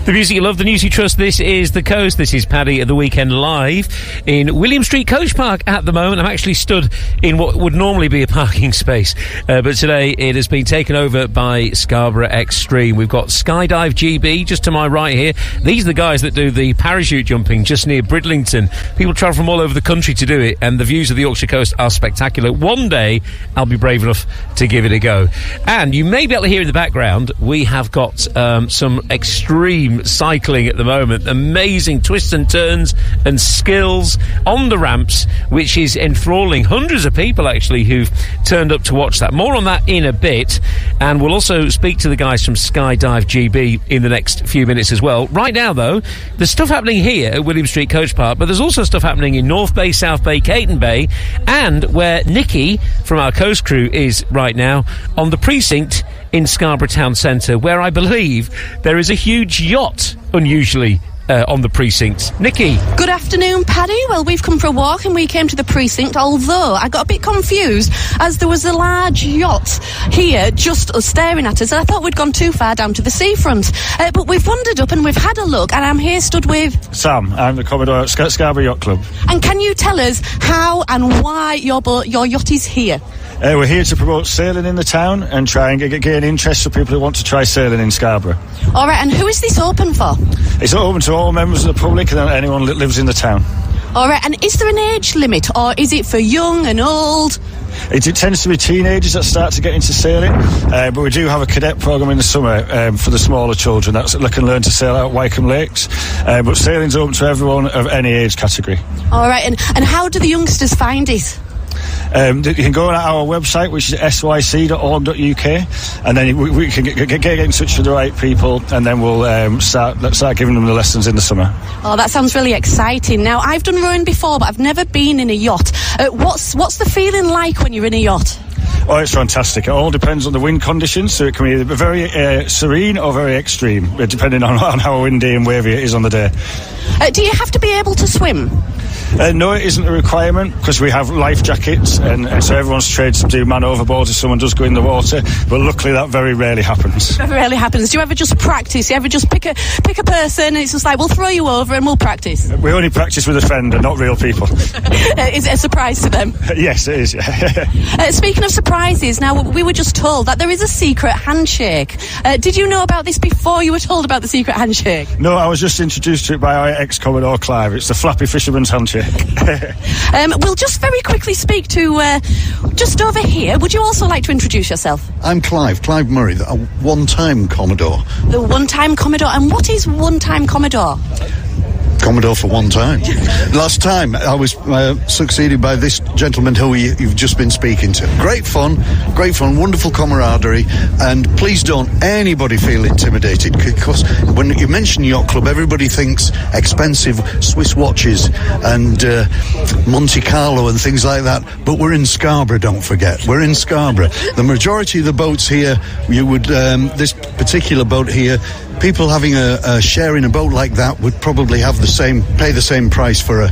The music you love, the news you trust. This is The Coast. This is Paddy at the Weekend live in William Street Coach Park at the moment. I'm actually stood in what would normally be a parking space, but today it has been taken over by Scarborough Extreme. We've got Skydive GB just to my right here. These are the guys that do the parachute jumping just near Bridlington. People travel from all over the country to do it, and the views of the Yorkshire coast are spectacular. One day I'll be brave enough to give it a go. And you may be able to hear in the background, we have got some extreme cycling at the moment. Amazing twists and turns and skills on the ramps, which is enthralling hundreds of people actually who've turned up to watch that. More on that in a bit, and we'll also speak to the guys from Skydive GB in the next few minutes as well. Right now though, there's stuff happening here at William Street Coach Park, but there's also stuff happening in North Bay, South Bay, Caton Bay, and where Nikki from our Coast Crew is right now on the precinct in Scarborough Town Centre, where I believe there is a huge yacht, unusually, on the precinct. Nikki. Good afternoon, Paddy. Well, we've come for a walk and we came to the precinct, although I got a bit confused as there was a large yacht here just staring at us, and I thought we'd gone too far down to the seafront. But we've wandered up and we've had a look, and I'm here stood with... Sam. I'm the Commodore at Scarborough Yacht Club. And can you tell us how and why your yacht is here? We're here to promote sailing in the town and try and gain interest for people who want to try sailing in Scarborough. All right, and who is this open for? It's open to all members of the public and anyone that lives in the town. All right, and is there an age limit, or is it for young and old? It tends to be teenagers that start to get into sailing, but we do have a cadet programme in the summer for the smaller children that can learn to sail out Wycombe Lakes. But sailing's open to everyone of any age category. All right, and how do the youngsters find it? You can go on our website, which is syc.org.uk, and then we can get in touch with the right people, and then we'll start giving them the lessons in the summer. Oh, that sounds really exciting. Now, I've done rowing before, but I've never been in a yacht. What's the feeling like when you're in a yacht? Oh, it's fantastic. It all depends on the wind conditions, so it can be either very serene or very extreme, depending on how windy and wavy it is on the day. Do you have to be able to swim? No, it isn't a requirement, because we have life jackets, and so everyone's trained to do man overboard if someone does go in the water, but luckily that very rarely happens. Very rarely happens. Do you ever just practice? You ever just pick a person and it's just like, we'll throw you over and we'll practice? We only practice with a friend and not real people. Is it a surprise to them? Yes, it is. Speaking of surprises, now we were just told that there is a secret handshake. Did you know about this before you were told about the secret handshake? No, I was just introduced to it by our ex-Commodore Clive. It's the Flappy Fisherman's handshake. We'll just very quickly speak to just over here. Would you also like to introduce yourself? I'm Clive Murray, a one-time Commodore. The one-time Commodore. And what is one-time Commodore? Commodore for one time. Last time I was succeeded by this gentleman who you've just been speaking to. Great fun, wonderful camaraderie, and please don't anybody feel intimidated, because when you mention yacht club, everybody thinks expensive Swiss watches and Monte Carlo and things like that, but we're in Scarborough, don't forget. We're in Scarborough. The majority of the boats here, this particular boat here, people having a share in a boat like that would probably have pay the same price for a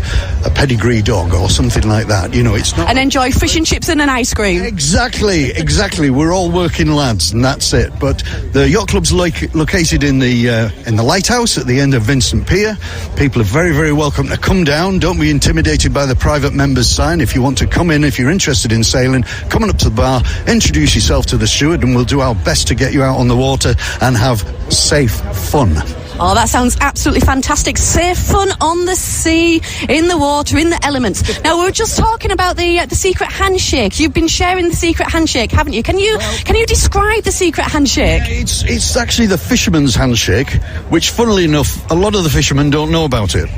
pedigree dog or something like that. You know, it's not. And enjoy fish and chips and an ice cream. Exactly. We're all working lads, and that's it. But the yacht club's located in the lighthouse at the end of Vincent Pier. People are very, very welcome to come down. Don't be intimidated by the private members sign. If you want to come in, if you're interested in sailing, come on up to the bar, introduce yourself to the steward, and we'll do our best to get you out on the water and have safe fun. Oh, that sounds absolutely fantastic. Safe fun on the sea, in the water, in the elements. Now, we were just talking about the secret handshake. You've been sharing the secret handshake, haven't you? Can you describe the secret handshake? It's actually the fisherman's handshake, which, funnily enough, a lot of the fishermen don't know about it.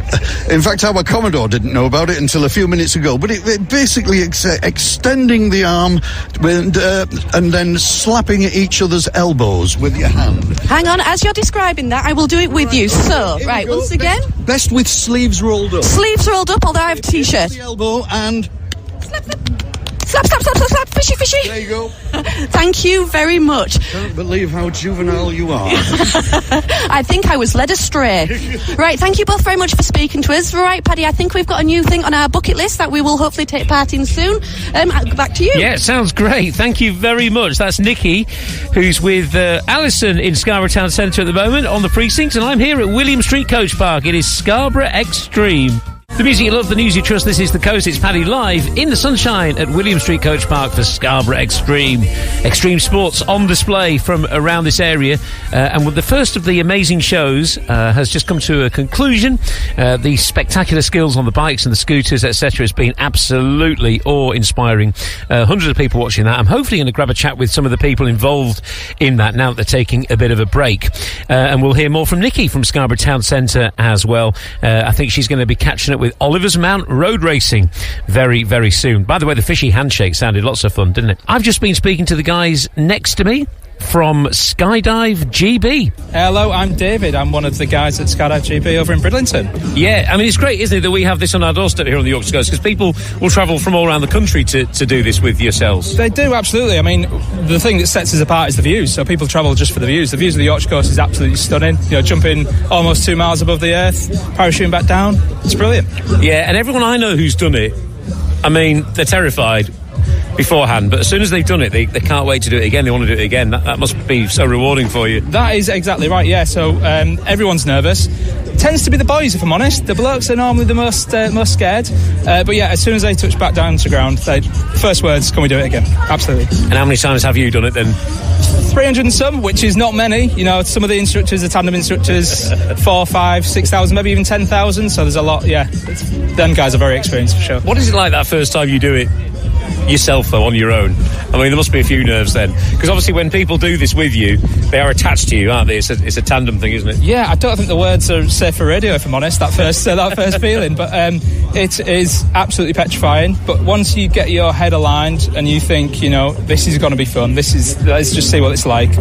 In fact, our Commodore didn't know about it until a few minutes ago. But it basically extending the arm and then slapping at each other's elbows with your hand. Hang on, as you're describing that, I will do it with you. So, right, once again. Best with sleeves rolled up. Sleeves rolled up, although I have a t-shirt. The elbow and... Slap, slap, slap, slap, slap. Fishy, fishy. There you go. Thank you very much. Can't believe how juvenile you are. I think I was led astray. Right, thank you both very much for speaking to us. Right, Paddy, I think we've got a new thing on our bucket list that we will hopefully take part in soon. Back to you. Yeah, it sounds great. Thank you very much. That's Nikki, who's with Alison in Scarborough Town Centre at the moment on the precinct, and I'm here at William Street Coach Park. It is Scarborough Extreme. The music you love, the news you trust. This is The Coast. It's Paddy live in the sunshine at William Street Coach Park for Scarborough Extreme. Extreme sports on display from around this area. And with the first of the amazing shows has just come to a conclusion. The spectacular skills on the bikes and the scooters, etc. has been absolutely awe-inspiring. Hundreds of people watching that. I'm hopefully going to grab a chat with some of the people involved in that now that they're taking a bit of a break. And we'll hear more from Nikki from Scarborough Town Centre as well. I think she's going to be catching up with Oliver's Mount Road Racing very, very soon. By the way, the fishy handshake sounded lots of fun, didn't it? I've just been speaking to the guys next to me from Skydive GB. Hello, I'm David. I'm one of the guys at Skydive GB over in Bridlington. Yeah, I mean, it's great, isn't it, that we have this on our doorstep here on the Yorkshire Coast, because people will travel from all around the country to do this with yourselves. They do, absolutely. I mean, the thing that sets us apart is the views, so people travel just for the views. The views of the Yorkshire Coast is absolutely stunning. You know, jumping almost 2 miles above the earth, parachuting back down. It's brilliant. Yeah, and everyone I know who's done it, I mean, they're terrified beforehand, but as soon as they've done it, they can't wait to do it again. They want to do it again. That must be so rewarding for you. That is exactly right, yeah. So everyone's nervous. Tends to be the boys, if I'm honest. The blokes are normally the most scared. But yeah, as soon as they touch back down to ground, first words, can we do it again? Absolutely. And how many times have you done it then? 300 and some, which is not many. You know, some of the instructors, the tandem instructors, 4, 5, 6,000, maybe even 10,000. So there's a lot, yeah. Them guys are very experienced for sure. What is it like that first time you do it yourself, though, on your own? I mean, there must be a few nerves then, because obviously when people do this with you, they are attached to you, aren't they? It's a tandem thing, isn't it? Yeah, I don't think the words are safe for radio, if I'm honest, that first feeling, but it is absolutely petrifying. But once you get your head aligned and you think, you know, this is going to be fun, let's just see what it's like,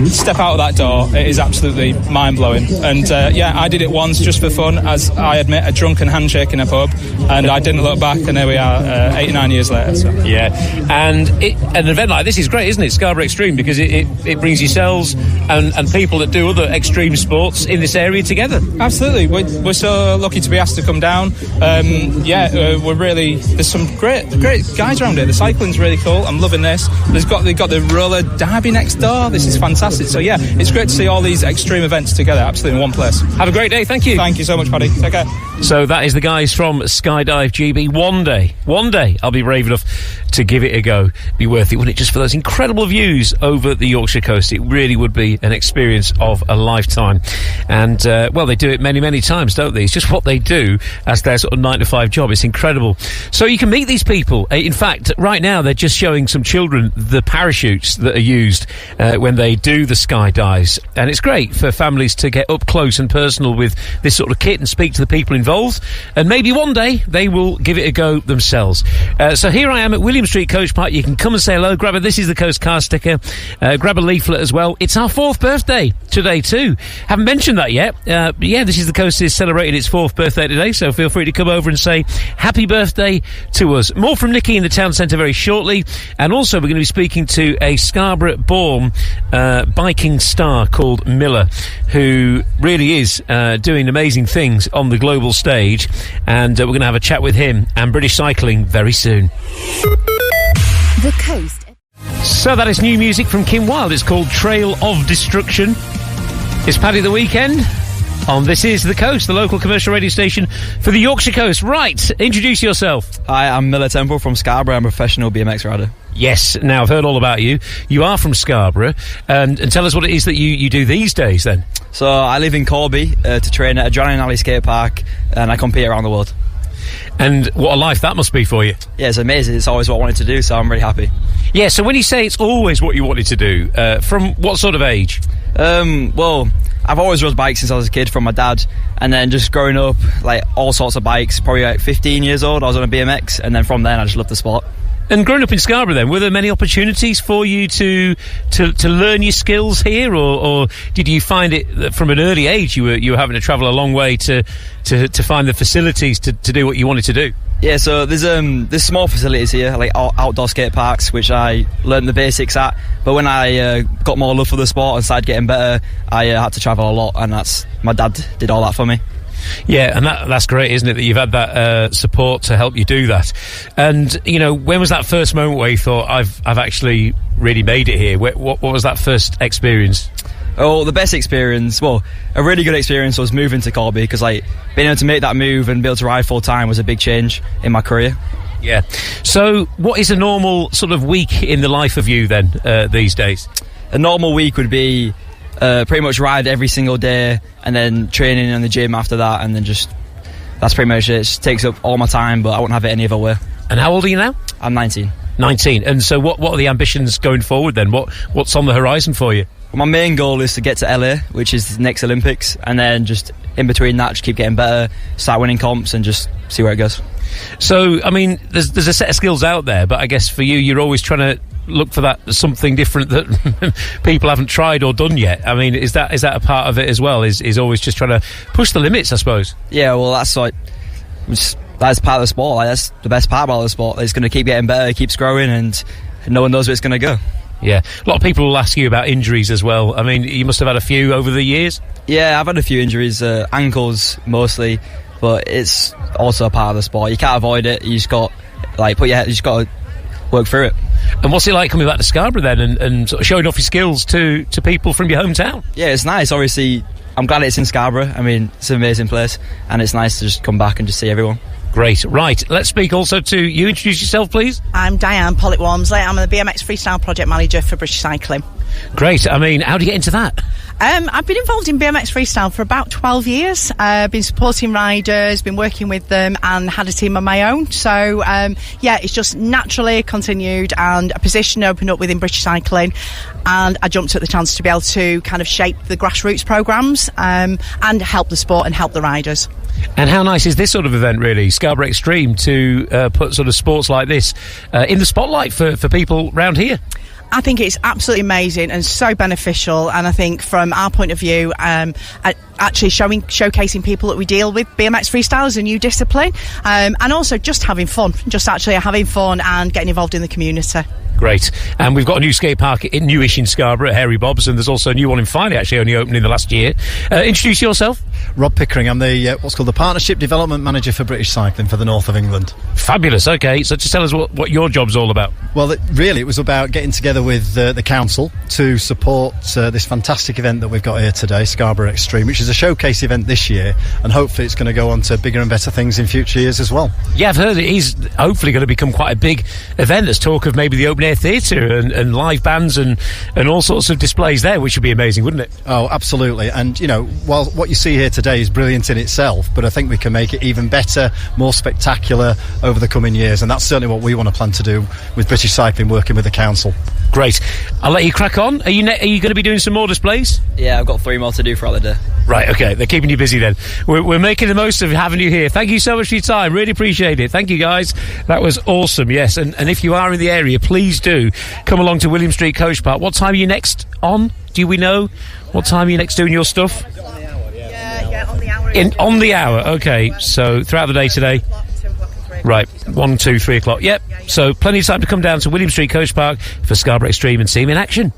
step out of that door, it is absolutely mind-blowing. And yeah, I did it once just for fun, as I admit, a drunken handshake in a pub, and I didn't look back, and there we are, 8 or 9 years later. So. Yeah, and an event like this is great, isn't it, Scarborough Extreme, because it brings yourselves and people that do other extreme sports in this area together. Absolutely, we're so lucky to be asked to come down. We're really, there's some great guys around here. The cycling's really cool. I'm loving this. They've got the roller derby next door. This is fantastic. So yeah, it's great to see all these extreme events together, absolutely in one place. Have a great day. Thank you. Thank you so much, Paddy. Take care. So that is the guys from Skydive GB. One day I'll be brave enough to give it a go. Be worth it, wouldn't it, just for those incredible views over the Yorkshire coast? It really would be an experience of a lifetime. And well, they do it many, many times, don't they? It's just what they do as their sort of 9-to-5 job. It's incredible. So you can meet these people. In fact, right now they're just showing some children the parachutes that are used when they do the skydives, and it's great for families to get up close and personal with this sort of kit and speak to the people involved, and maybe one day they will give it a go themselves. So here I am at William Street Coach Park. You can come and say hello, grab a This Is The Coast car sticker, grab a leaflet as well. It's our 4th birthday today too. Haven't mentioned that yet. Yeah, This Is The Coast is celebrating its 4th birthday today, so feel free to come over and say happy birthday to us. More from Nikki in the town centre very shortly, and also we're going to be speaking to a Scarborough-born biking star called Miller, who really is doing amazing things on the global stage, and we're going to have a chat with him and British cycling very soon. The Coast. So that is new music from Kim Wilde. It's called Trail of Destruction. It's Paddy the Weekend on This Is The Coast, the local commercial radio station for the Yorkshire Coast. Right, introduce yourself. Hi, I'm Miller Temple from Scarborough. I'm a professional BMX rider. Yes, now I've heard all about you. You are from Scarborough, and tell us what it is that you do these days then. So I live in Corby to train at a Johnny and Ali skate park, and I compete around the world. And what a life that must be for you. Yeah, it's amazing. It's always what I wanted to do, so I'm really happy. Yeah, so when you say it's always what you wanted to do, from what sort of age? Well, I've always rode bikes since I was a kid from my dad, and then just growing up, like all sorts of bikes, probably like 15 years old, I was on a BMX, and then from then I just loved the sport. And growing up in Scarborough then, were there many opportunities for you to learn your skills here, or did you find it that from an early age you were having to travel a long way to find the facilities to do what you wanted to do? Yeah, so there's small facilities here, like outdoor skate parks, which I learned the basics at. But when I got more love for the sport and started getting better, I had to travel a lot, and my dad did all that for me. Yeah, and that's great, isn't it, that you've had that support to help you do that. And, when was that first moment where you thought, I've actually really made it here? What was that first experience? Oh, the best experience, a really good experience was moving to Corby, because being able to make that move and be able to ride full time was a big change in my career. Yeah. So what is a normal sort of week in the life of you then these days? A normal week would be pretty much ride every single day, and then training in the gym after that, and then that's pretty much it. It just takes up all my time, but I won't have it any other way. And how old are you now? I'm 19. 19. And so what are the ambitions going forward then? What's on the horizon for you? Well, my main goal is to get to LA, which is the next Olympics, and then just in between that, just keep getting better, start winning comps, and just see where it goes. So, I mean, there's a set of skills out there, but I guess for you, you're always trying to look for that something different that people haven't tried or done yet. I mean, is that a part of it as well? Is always just trying to push the limits, I suppose? Yeah, well, that's part of the sport. That's the best part about the sport. It's going to keep getting better, it keeps growing, and no one knows where it's going to go. Yeah, a lot of people will ask you about injuries as well. I mean, you must have had a few over the years. Yeah, I've had a few injuries, ankles mostly, but it's also a part of the sport. You can't avoid it. You just got you just got to work through it. And what's it like coming back to Scarborough then and sort of showing off your skills to people from your hometown? Yeah, it's nice. Obviously, I'm glad it's in Scarborough. I mean, it's an amazing place, and it's nice to just come back and just see everyone. Great. Right, let's speak also to you. Introduce yourself, please. I'm Diane Pollitt-Walmsley. I'm the BMX Freestyle Project Manager for British Cycling. Great. I mean, how do you get into that? I've been involved in BMX Freestyle for about 12 years. Been supporting riders, been working with them, and had a team of my own. So, it's just naturally continued, and a position opened up within British Cycling, and I jumped at the chance to be able to kind of shape the grassroots programmes and help the sport and help the riders. And how nice is this sort of event, really, Scarborough Extreme, to put sort of sports like this in the spotlight for people round here? I think it's absolutely amazing and so beneficial, and I think from our point of view, actually showcasing people that we deal with, BMX freestyle is a new discipline, and also just having fun and getting involved in the community. Great. And we've got a new skate park newish in Scarborough at Hairy Bob's, and there's also a new one in Farney, actually only opened in the last year. Introduce yourself. Rob Pickering. I'm the what's called the Partnership Development Manager for British Cycling for the north of England. Fabulous. Okay, so just tell us what your job's all about. Well, it was about getting together with the council to support this fantastic event that we've got here today, Scarborough Extreme, which is a showcase event this year, and hopefully it's going to go on to bigger and better things in future years as well. Yeah, I've heard it is hopefully going to become quite a big event. There's talk of maybe the open air theatre and live bands and all sorts of displays there, which would be amazing, wouldn't it? Oh, absolutely. And, while what you see here today is brilliant in itself, but I think we can make it even better, more spectacular over the coming years, and that's certainly what we want to plan to do with British Cycling, working with the council. Great. I'll let you crack on. Are you going to be doing some more displays? Yeah, I've got 3 more to do throughout the day. Right, okay. They're keeping you busy then. We're making the most of having you here. Thank you so much for your time. Really appreciate it. Thank you, guys. That was awesome, yes. And if you are in the area, please do come along to William Street Coach Park. What time are you next on? Do we know? What time are you next doing your stuff? Yeah, on the hour. On the hour, okay. So throughout the day today? Right, 1, 2, 3 o'clock. Yep. So plenty of time to come down to William Street Coach Park for Scarborough Extreme and see him in action.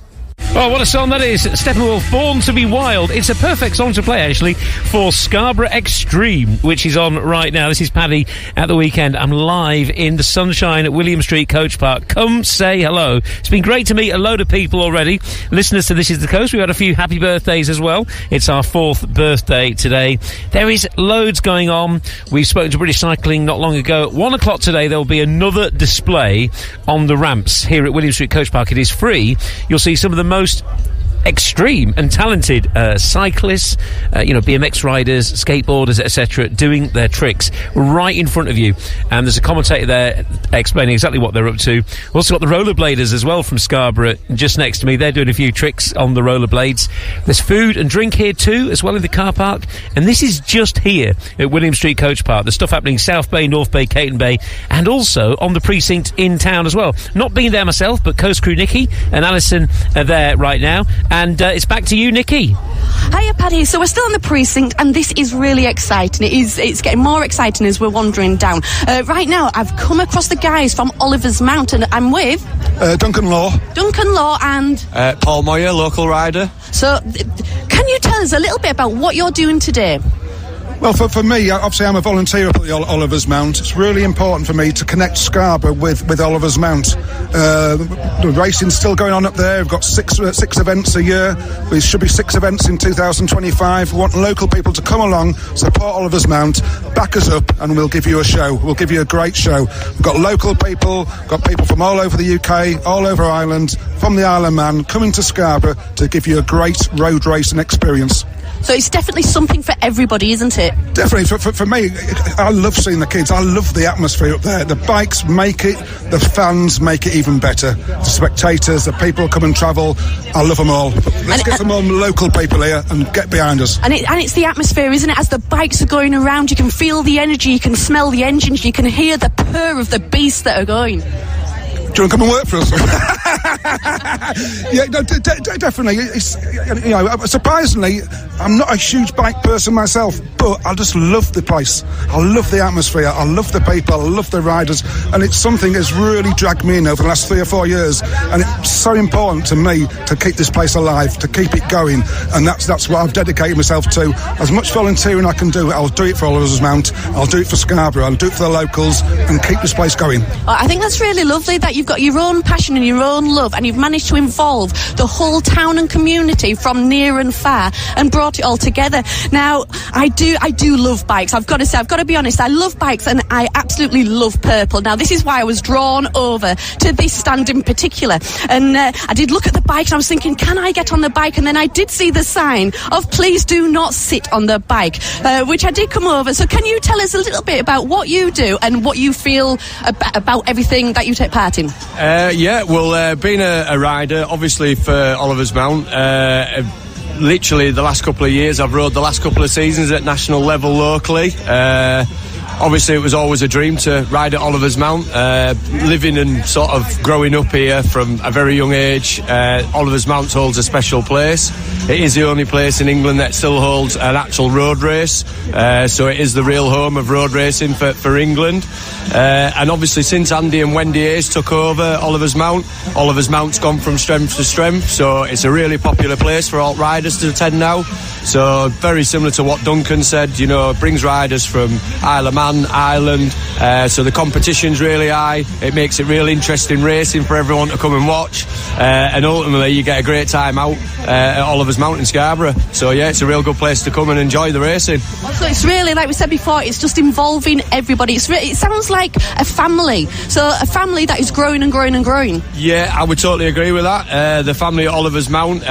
Oh, what a song that is. Steppenwolf, Born to be Wild. It's a perfect song to play, actually, for Scarborough Extreme, which is on right now. This is Paddy at the weekend. I'm live in the sunshine at William Street Coach Park. Come say hello. It's been great to meet a load of people already. Listeners to This Is The Coast. We've had a few happy birthdays as well. It's our 4th birthday today. There is loads going on. We've spoken to British Cycling not long ago. At 1 o'clock today, there will be another display on the ramps here at William Street Coach Park. It is free. You'll see some of the most Extreme and talented cyclists, BMX riders, skateboarders, etc., doing their tricks right in front of you. And there's a commentator there explaining exactly what they're up to. We've also got the rollerbladers as well from Scarborough just next to me. They're doing a few tricks on the rollerblades. There's food and drink here too, as well in the car park. And this is just here at William Street Coach Park. There's stuff happening South Bay, North Bay, Caton Bay, and also on the precinct in town as well. Not being there myself, but Coast Crew Nikki and Alison are there right now. And it's back to you, Nikki. Hiya, Paddy. So we're still on the precinct, and this is really exciting. It's getting more exciting as we're wandering down. Right now, I've come across the guys from Oliver's Mount, and I'm with... Duncan Law. Duncan Law and... Paul Moyer, local rider. So, can you tell us a little bit about what you're doing today? Well, for me, obviously I'm a volunteer up at the Oliver's Mount. It's really important for me to connect Scarborough with Oliver's Mount. The racing's still going on up there. We've got six events a year. There should be 6 events in 2025. We want local people to come along, support Oliver's Mount, back us up, and we'll give you a show. We'll give you a great show. We've got local people, got people from all over the UK, all over Ireland, from the Isle of Man, coming to Scarborough to give you a great road racing experience. So it's definitely something for everybody, isn't it? Definitely. For me, I love seeing the kids. I love the atmosphere up there. The bikes make it, the fans make it even better. The spectators, the people who come and travel, I love them all. Let's get some more local people here and get behind us. And it's the atmosphere, isn't it? As the bikes are going around, you can feel the energy, you can smell the engines, you can hear the purr of the beasts that are going. Do you want to come and work for us? Yeah, no, definitely. Surprisingly, I'm not a huge bike person myself, but I just love the place. I love the atmosphere. I love the people. I love the riders. And it's something that's really dragged me in over the last 3 or 4 years. And it's so important to me to keep this place alive, to keep it going. And that's what I've dedicated myself to. As much volunteering I can do, I'll do it for Oliver's Mount. I'll do it for Scarborough. I'll do it for the locals and keep this place going. I think that's really lovely that you've got your own passion and your own love, and you've managed to involve the whole town and community from near and far and brought it all together. Now, I do love bikes. I've got to say, I've got to be honest, I love bikes and I absolutely love purple. Now, this is why I was drawn over to this stand in particular. And I did look at the bike and I was thinking, can I get on the bike? And then I did see the sign of please do not sit on the bike, which I did come over. So can you tell us a little bit about what you do and what you feel about everything that you take part in? Being a rider, obviously for Oliver's Mount, literally the last couple of years I've rode the last couple of seasons at national level locally. Obviously it was always a dream to ride at Oliver's Mount. Living and sort of growing up here from a very young age, Oliver's Mount holds a special place. It is the only place in England that still holds an actual road race, so it is the real home of road racing for England. And obviously since Andy and Wendy Hayes took over Oliver's Mount's gone from strength to strength, so it's a really popular place for all riders to attend now. So very similar to what Duncan said, it brings riders from Isle of Man, Ireland, so the competition's really high. It makes it really interesting racing for everyone to come and watch, and ultimately you get a great time out at Oliver's Mount in Scarborough. So yeah, it's a real good place to come and enjoy the racing. So it's really, like we said before, it's just involving everybody. it sounds like a family, so a family that is growing and growing and growing. Yeah, I would totally agree with that. The family at Oliver's Mount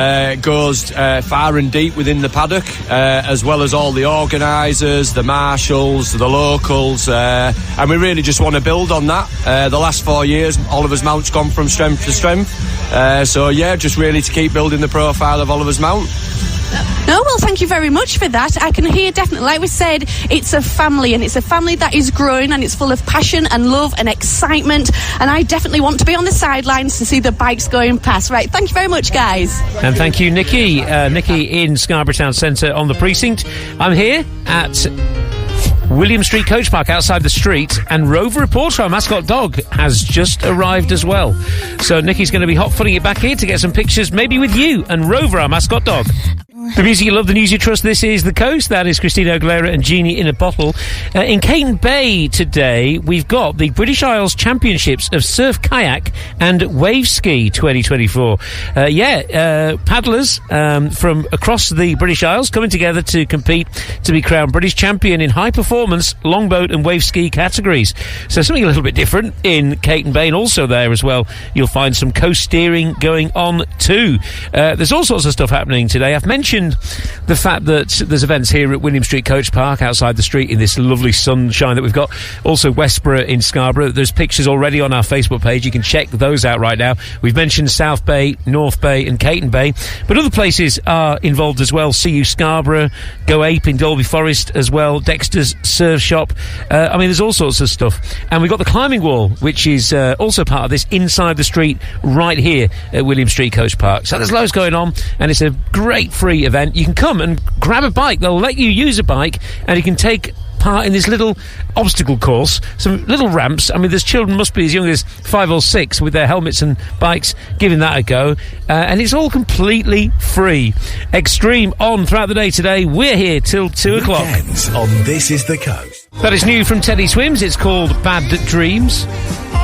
goes far and deep within the paddock, as well as all the organisers, the marshals, the locals, and we really just want to build on that. The last 4 years Oliver's Mount's gone from strength to strength, so yeah, just really to keep building the profile of Oliver's Mount. No, well, thank you very much for that. I can hear definitely, like we said, it's a family, and it's a family that is growing, and it's full of passion and love and excitement, and I definitely want to be on the sidelines to see the bikes going past. Right, thank you very much, guys. And thank you, Nikki. Nikki in Scarborough Town Centre on the precinct. I'm here at William Street Coach Park outside the street, and Rover Reporter, our mascot dog, has just arrived as well. So Nikki's going to be hot-footing it back here to get some pictures, maybe with you and Rover, our mascot dog. The music you love, the news you trust. This is The Coast. That is Christina Aguilera and Genie in a Bottle. In Caton Bay today, we've got the British Isles Championships of Surf Kayak and Wave Ski 2024. Paddlers from across the British Isles coming together to compete to be crowned British champion in high performance longboat and wave ski categories. So something a little bit different in Caton Bay, and also there as well you'll find some coast steering going on too. There's all sorts of stuff happening today. I've mentioned the fact that there's events here at William Street Coach Park outside the street in this lovely sunshine that we've got. Also Westborough in Scarborough. There's pictures already on our Facebook page. You can check those out right now. We've mentioned South Bay, North Bay and Caton Bay, but other places are involved as well. CU Scarborough, Go Ape in Dolby Forest as well, Dexter's Surf Shop. There's all sorts of stuff. And we've got the climbing wall, which is also part of this, inside the street right here at William Street Coach Park. So there's loads going on, and it's a great free event. You can come and grab a bike. They'll let you use a bike, and you can take part in this little obstacle course, some little ramps. I mean, there's children must be as young as 5 or 6 with their helmets and bikes giving that a go, and it's all completely free. Extreme on throughout the day today. We're here till 2 o'clock on This Is The Coast. That is new from Teddy Swims. It's called Bad Dreams.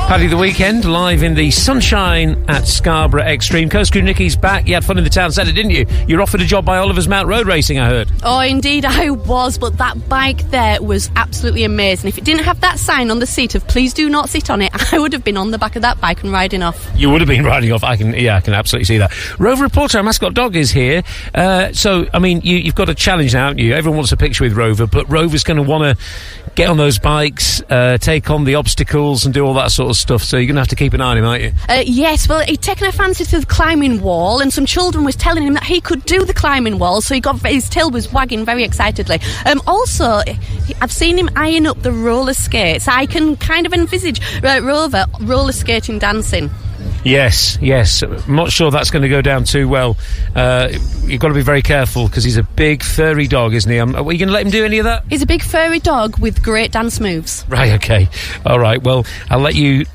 Paddy the Weekend, live in the sunshine at Scarborough Extreme. Coast Crew Nicky's back. You had fun in the town centre, didn't you? You were offered a job by Oliver's Mount Road Racing, I heard. Oh, indeed I was, but that bike there was absolutely amazing. If it didn't have that sign on the seat of "Please do not sit on it," I would have been on the back of that bike and riding off. You would have been riding off. I can absolutely see that. Rover Reporter, our mascot dog, is here. You've got a challenge now, haven't you? Everyone wants a picture with Rover, but Rover's going to want to get on those bikes, take on the obstacles and do all that sort of stuff, so you're going to have to keep an eye on him, aren't you? Yes, well, he'd taken a fancy to the climbing wall, and some children was telling him that he could do the climbing wall, so his tail was wagging very excitedly. Also, I've seen him eyeing up the roller skates. I can kind of envisage Rover roller skating dancing. Yes. I'm not sure that's going to go down too well. You've got to be very careful because he's a big furry dog, isn't he? Are you going to let him do any of that? He's a big furry dog with great dance moves. Right, okay. All right, well, I'll let you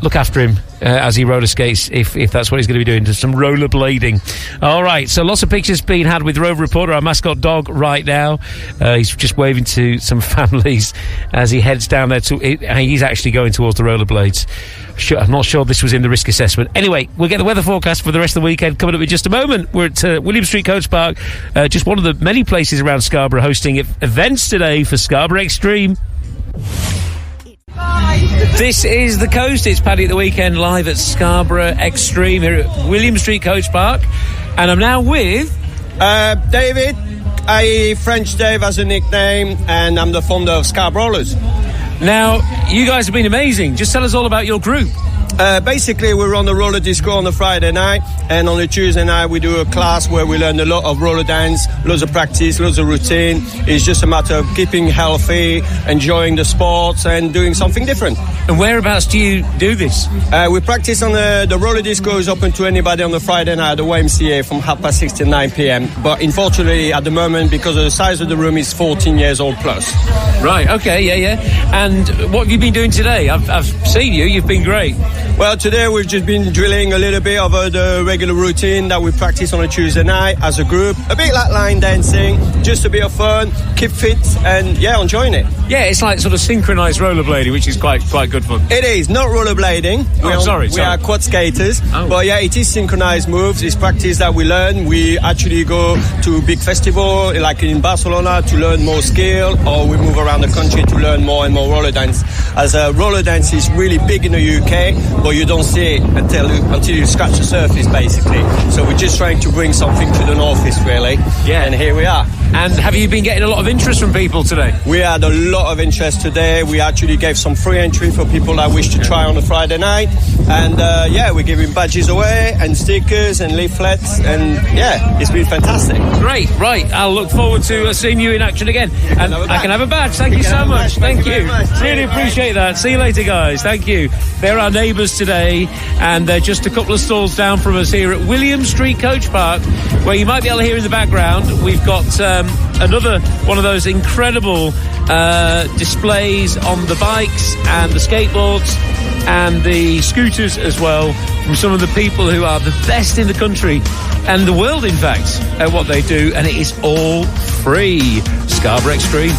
look after him as he roller skates, if that's what he's going to be doing, just some rollerblading. All right, so lots of pictures being had with Rover Reporter, our mascot dog, right now. He's just waving to some families as he heads down there. He's actually going towards the rollerblades. I'm not sure this was in the risk assessment. Anyway, we'll get the weather forecast for the rest of the weekend coming up in just a moment. We're at William Street Coach Park, just one of the many places around Scarborough hosting events today for Scarborough Extreme. This is The Coast. It's Paddy the Weekend live at Scarborough Extreme here at William Street Coach Park, and I'm now with David, French Dave as a nickname, and I'm the founder of Scarboroughers. Now, you guys have been amazing. Just tell us all about your group. Basically, we run the roller disco on the Friday night, and on the Tuesday night we do a class where we learn a lot of roller dance, loads of practice, loads of routine. It's just a matter of keeping healthy, enjoying the sports, and doing something different. And whereabouts do you do this? We practice on the roller disco is open to anybody on the Friday night at the YMCA from 6:30 to 9 p.m. But unfortunately, at the moment, because of the size of the room, it's 14 years old plus. Right, okay, yeah. And what have you been doing today? I've seen you. You've been great. Well, today we've just been drilling a little bit over the regular routine that we practice on a Tuesday night as a group. A bit like line dancing, just a bit of fun, keep fit, and enjoying it. Yeah, it's like sort of synchronised rollerblading, which is quite good fun. It is, not rollerblading. We are quad skaters. Oh. But yeah, it is synchronised moves. It's practice that we learn. We actually go to big festival, like in Barcelona, to learn more skill, or we move around the country to learn more and more roller dance. As roller dance is really big in the UK, but you don't see it until you scratch the surface, basically. So we're just trying to bring something to the northeast, really. Yeah. And here we are. And have you been getting a lot of interest from people today? We had a lot of interest today. We actually gave some free entry for people that wish to try on a Friday night. And we're giving badges away and stickers and leaflets. And it's been fantastic. Great, right. I'll look forward to seeing you in action again. And I can have a badge. Thank you so much. Thank you. Really appreciate that. See you later, guys. Thank you. They're our neighbours today, and they're just a couple of stalls down from us here at William Street Coach Park, where you might be able to hear in the background, we've got another one of those incredible displays on the bikes and the skateboards and the scooters as well, from some of the people who are the best in the country and the world, in fact, at what they do, and it is all free. Scarborough Extreme.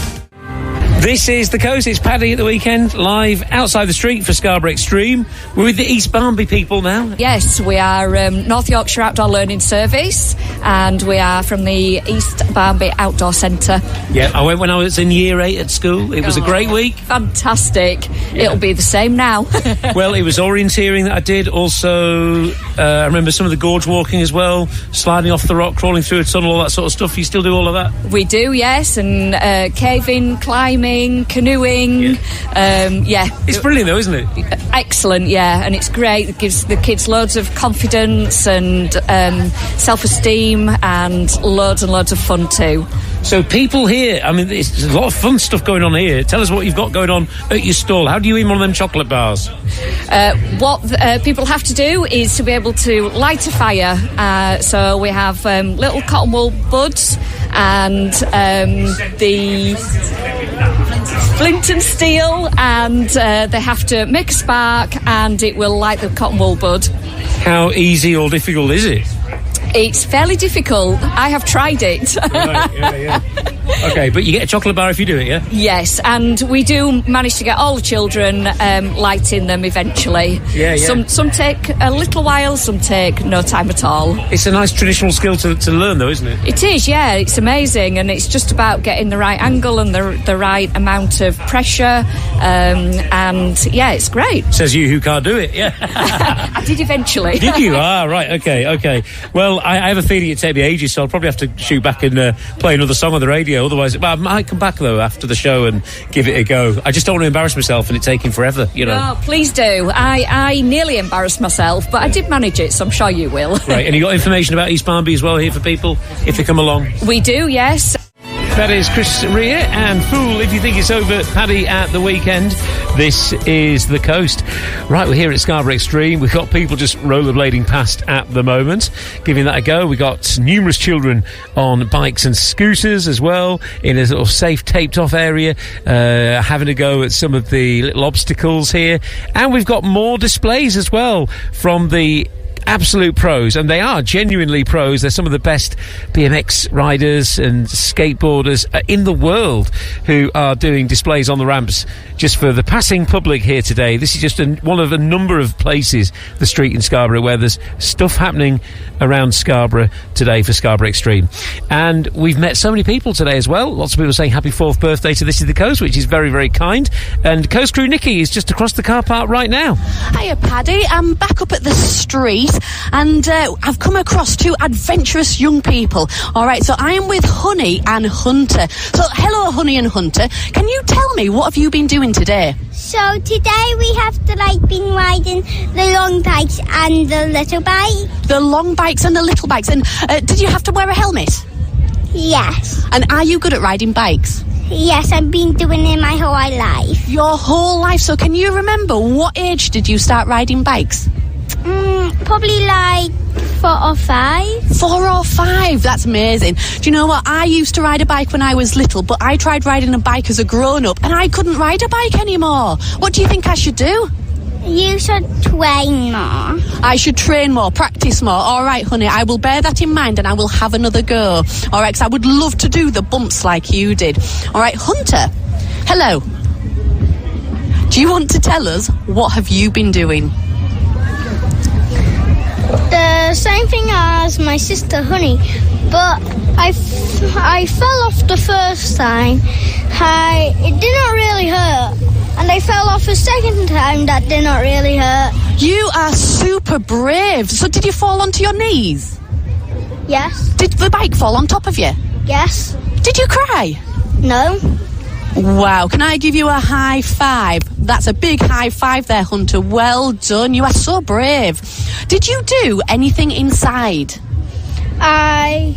This is The Coast. It's Paddy at the weekend, live outside the street for Scarborough Extreme. We're with the East Barnby people now. Yes, we are North Yorkshire Outdoor Learning Service, and we are from the East Barnby Outdoor Centre. Yeah, I went when I was in year 8 at school. It was a great week. Fantastic. Yeah. It'll be the same now. Well, it was orienteering that I did. Also, I remember some of the gorge walking as well, sliding off the rock, crawling through a tunnel, all that sort of stuff. You still do all of that? We do, yes, and caving, climbing, canoeing. It's brilliant though, isn't it? Excellent, yeah, and it's great. It gives the kids loads of confidence and self-esteem and loads of fun too. So people here, I mean, there's a lot of fun stuff going on here. Tell us what you've got going on at your stall. How do you eat one of them chocolate bars? What people have to do is to be able to light a fire. So we have little cotton wool buds and the flint and steel, and they have to make a spark and it will light the cotton wool bud. How easy or difficult is it? It's fairly difficult. I have tried it. Right, yeah. Okay, but you get a chocolate bar if you do it, yeah? Yes, and we do manage to get all the children lighting them eventually. Yeah. Some take a little while, some take no time at all. It's a nice traditional skill to learn, though, isn't it? It is, yeah. It's amazing, and it's just about getting the right angle and the right amount of pressure, and, yeah, it's great. Says you who can't do it, yeah. I did eventually. Did you? Ah, right, okay. Well, I have a feeling it'd take me ages, so I'll probably have to shoot back and play another song on the radio. Otherwise, I might come back though after the show and give it a go. I just don't want to embarrass myself and it taking forever, you know. No, please do. I nearly embarrassed myself, but I did manage it, so I'm sure you will. Right, and you got information about East Barnby as well here for people if they come along? We do, yes. That is Chris Rea and Fool If You Think It's Over, Paddy at the weekend. This is The Coast. Right, we're here at Scarborough Extreme. We've got people just rollerblading past at the moment, giving that a go. We've got numerous children on bikes and scooters as well, in a sort of safe, taped-off area, having a go at some of the little obstacles here. And we've got more displays as well from the absolute pros, and they are genuinely pros. They're some of the best BMX riders and skateboarders in the world who are doing displays on the ramps just for the passing public here today. This is just one of a number of places, the street in Scarborough, where there's stuff happening around Scarborough today for Scarborough Extreme. And we've met so many people today as well. Lots of people saying happy 4th birthday to This Is The Coast, which is very, very kind. And Coast Crew Nikki is just across the car park right now. Hiya, Paddy. I'm back up at the street, and I've come across 2 adventurous young people. All right, so I am with Honey and Hunter. So, hello, Honey and Hunter. Can you tell me, what have you been doing today? So today we have been riding the long bikes and the little bike. The long bikes and the little bikes. And did you have to wear a helmet? Yes. And are you good at riding bikes? Yes, I've been doing it my whole life. Your whole life? So can you remember what age did you start riding bikes? Probably like 4 or 5. 4 or 5, that's amazing. Do you know what? I used to ride a bike when I was little, but I tried riding a bike as a grown-up and I couldn't ride a bike anymore. What do you think I should do? You should train more. I should train more, practice more. All right, honey, I will bear that in mind and I will have another go. All right, because I would love to do the bumps like you did. All right, Hunter, hello. Do you want to tell us what have you been doing? The same thing as my sister Honey, but I fell off the first time. It didn't really hurt, and I fell off a second time. That did not really hurt. You are super brave. So did you fall onto your knees? Yes. Did the bike fall on top of you? Yes. Did you cry? No. Wow, can I give you a high five? That's a big high five there, Hunter. Well done. You are so brave. Did you do anything inside? I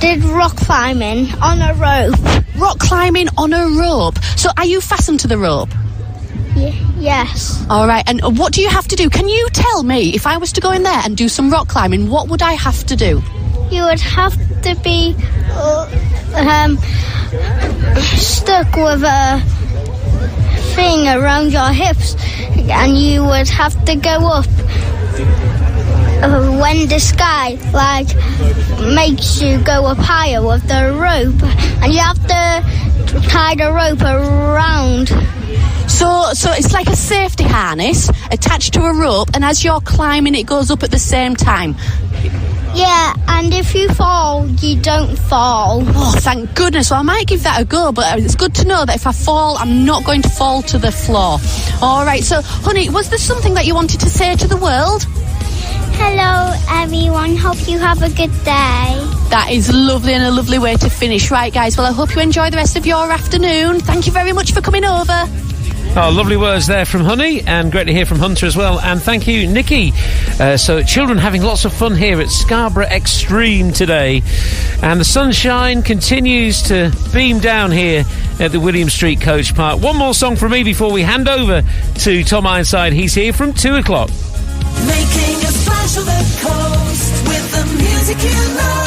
did rock climbing on a rope. Rock climbing on a rope? So are you fastened to the rope? Yes. All right, and what do you have to do? Can you tell me, if I was to go in there and do some rock climbing, what would I have to do? You would have to be stuck with a thing around your hips, and you would have to go up when the sky makes you go up higher with the rope, and you have to tie the rope around. So it's like a safety harness attached to a rope, and as you're climbing it goes up at the same time. Yeah, and if you fall, you don't fall. Oh, thank goodness. Well, I might give that a go, but it's good to know that if I fall, I'm not going to fall to the floor. All right, so, honey, was there something that you wanted to say to the world? Hello, everyone. Hope you have a good day. That is lovely and a lovely way to finish. Right, guys, well, I hope you enjoy the rest of your afternoon. Thank you very much for coming over. Oh, lovely words there from Honey, and great to hear from Hunter as well. And thank you, Nikki. So children having lots of fun here at Scarborough Extreme today. And the sunshine continues to beam down here at the William Street Coach Park. One more song from me before we hand over to Tom Ironside. He's here from 2 o'clock. Making a splash of the coast with the music you love.